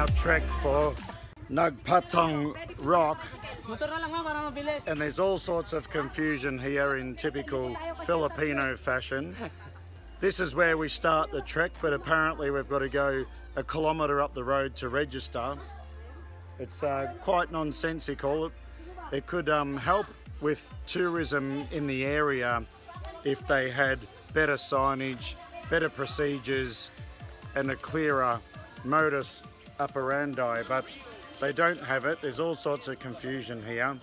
our trek for Nagpatong Rock, and there's all sorts of confusion here in typical Filipino fashion. This is where we start the trek, but apparently we've got to go a kilometre up the road to register. It's quite nonsensical. It could help with tourism in the area if they had better signage, better procedures and a clearer modus operandi, but they don't have it. There's all sorts of confusion here.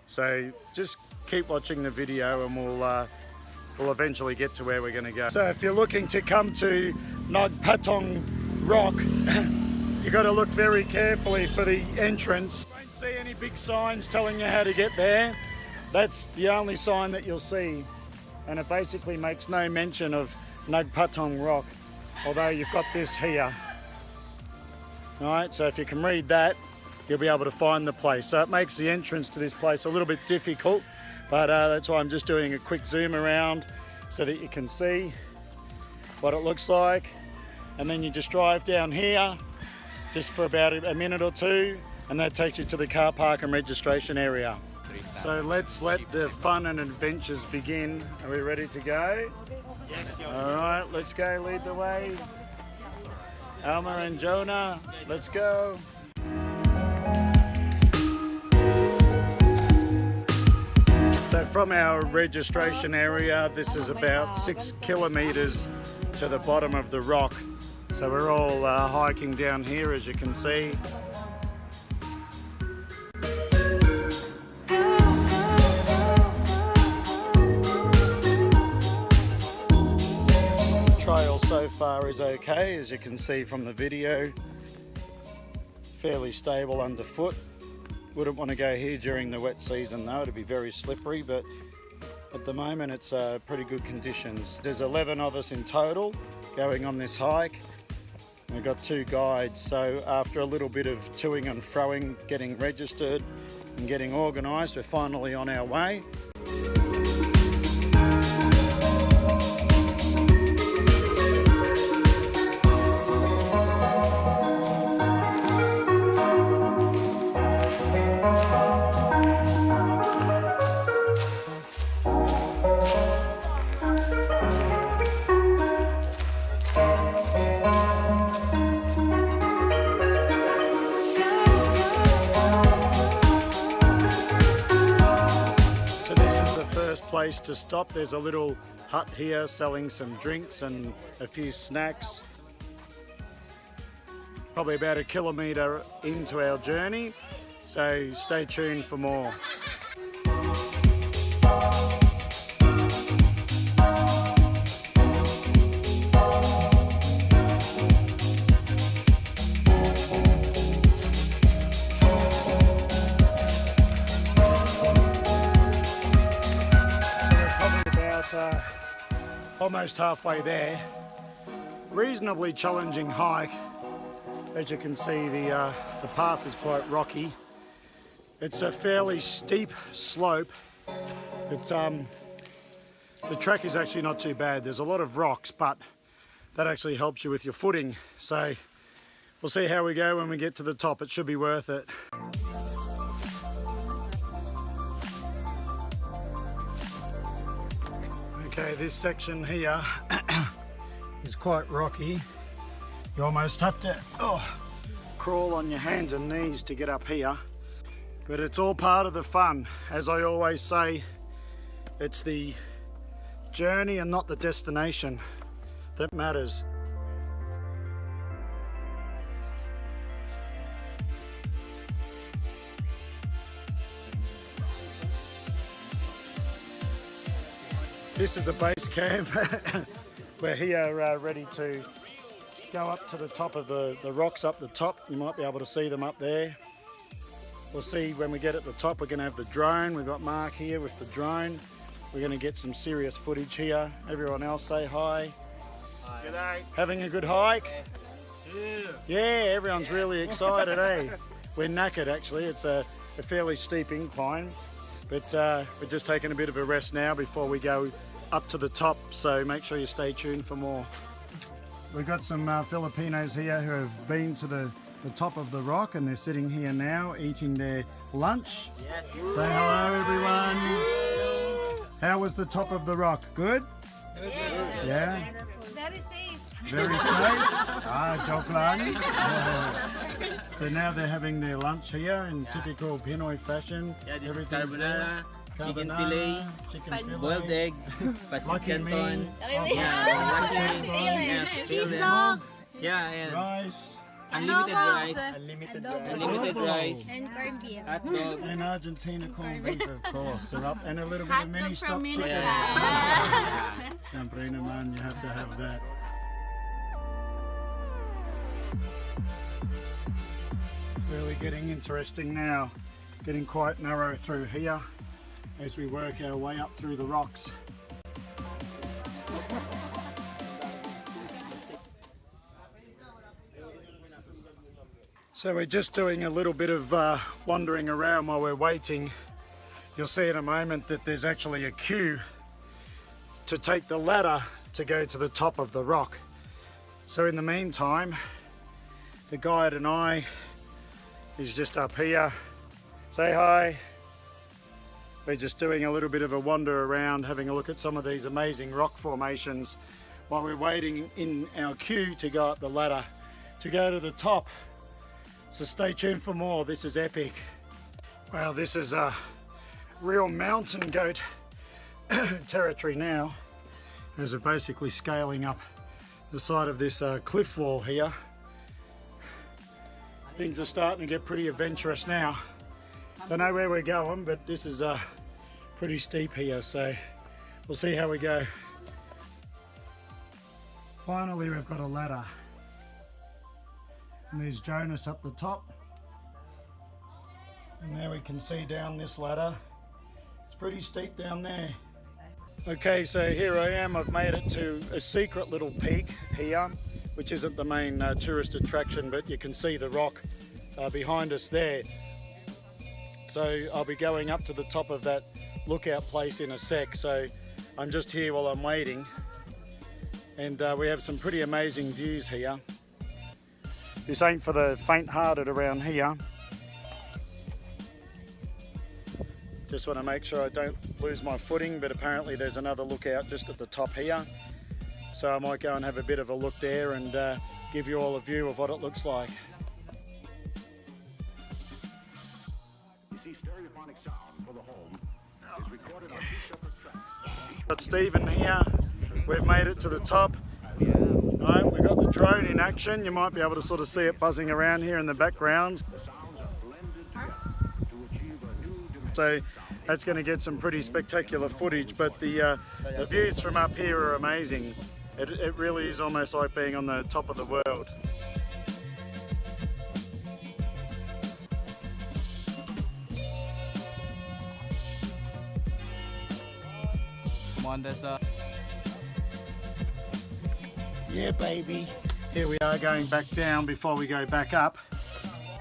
So just keep watching the video and we'll eventually get to where we're going to go. So if you're looking to come to Nagpatong Rock, you got to look very carefully for the entrance. You won't see any big signs telling you how to get there. That's the only sign that you'll see, and it basically makes no mention of Nagpatong Rock, although you've got this here. Alright, so if you can read that, you'll be able to find the place. So it makes the entrance to this place a little bit difficult, but that's why I'm just doing a quick zoom around so that you can see what it looks like. And then you just drive down here just for about a minute or two, and that takes you to the car park and registration area. So let's let the fun and adventures begin. Are we ready to go? Yes. Alright, let's go, lead the way. Alma and Jonah, let's go. So from our registration area, this is about 6 kilometres to the bottom of the rock. So we're all hiking down here, as you can see. Trail so far is okay, as you can see from the video. Fairly stable underfoot. Wouldn't want to go here during the wet season though, it'd be very slippery, but at the moment it's pretty good conditions. There's 11 of us in total going on this hike. We've got 2 guides, so after a little bit of toing and froing, getting registered and getting organised, we're finally on our way. Place to stop. There's a little hut here selling some drinks and a few snacks. Probably about a kilometre into our journey, so stay tuned for more. Almost halfway there. Reasonably challenging hike. As you can see, the path is quite rocky. It's a fairly steep slope, but the track is actually not too bad. There's a lot of rocks, but that actually helps you with your footing. So we'll see how we go when we get to the top. It should be worth it. Okay, this section here is quite rocky. You almost have to crawl on your hands and knees to get up here. But it's all part of the fun. As I always say, it's the journey and not the destination that matters. This is the base camp. We're here ready to go up to the top of the rocks up the top. You might be able to see them up there. We'll see when we get at the top. We're going to have the drone. We've got Mark here with the drone. We're going to get some serious footage here. Everyone else say hi. Hi. G'day. Having a good hike? Yeah, everyone's really excited, eh? We're knackered actually. It's a fairly steep incline. But we're just taking a bit of a rest now before we go up to the top, so make sure you stay tuned for more. We've got some Filipinos here who have been to the the top of the rock, and they're sitting here now eating their lunch. Yes. Say hello, everyone. How was the top of the rock? Good? Yeah? Very safe. Very safe? Joke lang. So now they're having their lunch here in typical Pinoy fashion. Yeah, this is Everything's carbonara, there. chicken fillet, chicken fillet, boiled egg, pasit Lucky me. canton, Cheese dog. yeah, rice, unlimited rice, Unlimited unlimited rice, and corned beef. hot dog. and Argentina corned beef, of course, syrup, and a little bit Hot of dog mini from stock Manila. chicken. Yeah. Siyempre naman, you have to have that. It's really getting interesting now. Getting quite narrow through here as we work our way up through the rocks. So we're just doing a little bit of wandering around while we're waiting. You'll see in a moment that there's actually a queue to take the ladder to go to the top of the rock. So in the meantime, the guide and I is just up here. Say hi. We're just doing a little bit of a wander around, having a look at some of these amazing rock formations while we're waiting in our queue to go up the ladder to go to the top. So stay tuned for more. This is epic. Wow, this is a real mountain goat territory now, as we're basically scaling up the side of this cliff wall here. Things are starting to get pretty adventurous now. Don't know where we're going, but this is pretty steep here, so we'll see how we go. Finally, we've got a ladder. And there's Jonas up the top. And there we can see down this ladder. It's pretty steep down there. Okay, so here I am. I've made it to a secret little peak here, which isn't the main tourist attraction, but you can see the rock behind us there. So I'll be going up to the top of that lookout place in a sec. So I'm just here while I'm waiting. And we have some pretty amazing views here. This ain't for the faint-hearted around here. Just want to make sure I don't lose my footing, but apparently there's another lookout just at the top here. So I might go and have a bit of a look there and give you all a view of what it looks like. Got Stephen here. We've made it to the top. Right, we've got the drone in action. You might be able to sort of see it buzzing around here in the background. So that's going to get some pretty spectacular footage, but the views from up here are amazing. It really is almost like being on the top of the world. Come on, there's Yeah, baby. Here we are going back down before we go back up.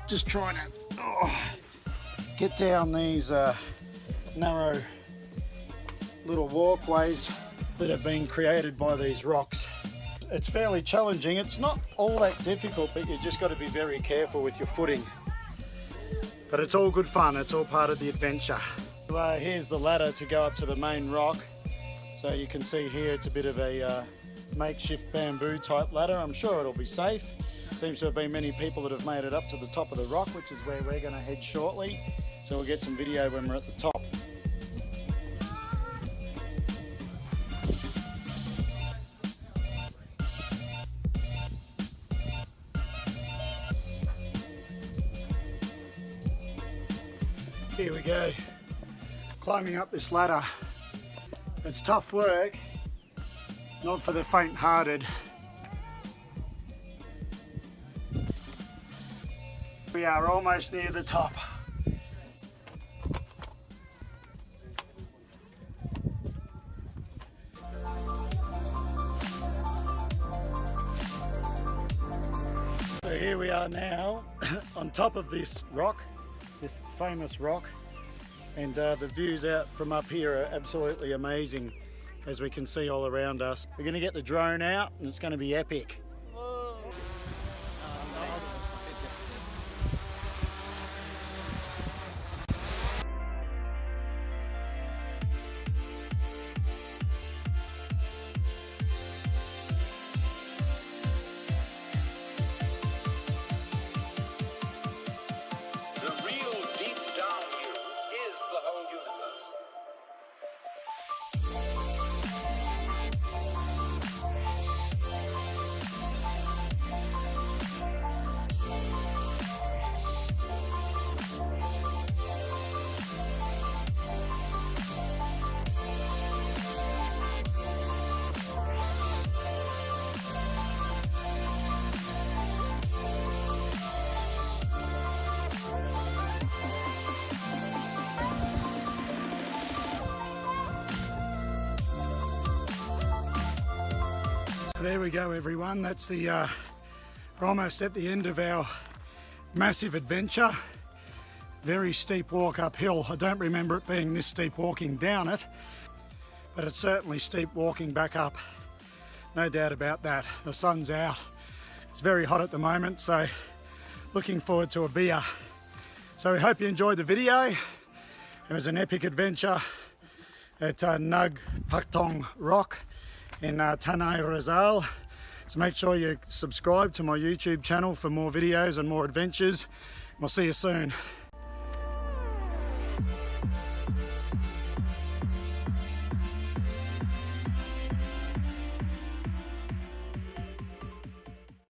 Just trying to get down these narrow little walkways that have been created by these rocks. It's fairly challenging. It's not all that difficult, but you just got to be very careful with your footing. But it's all good fun. It's all part of the adventure. Here's the ladder to go up to the main rock. So you can see here it's a bit of a makeshift bamboo type ladder. I'm sure it'll be safe. Seems to have been many people that have made it up to the top of the rock, which is where we're going to head shortly. So we'll get some video when we're at the top. Here we go, climbing up this ladder. It's tough work, not for the faint-hearted. We are almost near the top. So here we are now on top of this rock, this famous rock, and the views out from up here are absolutely amazing, as we can see all around us. We're going to get the drone out and it's going to be epic. there we go everyone. That's the we're almost at the end of our massive adventure. Very steep walk uphill. I don't remember it being this steep walking down it, but it's certainly steep walking back up. No doubt about that. The sun's out. It's very hot at the moment, so looking forward to a beer. So we hope you enjoyed the video. It was an epic adventure at Nagpatong Rock in Tanay Rizal. So make sure you subscribe to my YouTube channel for more videos and more adventures. We'll see you soon.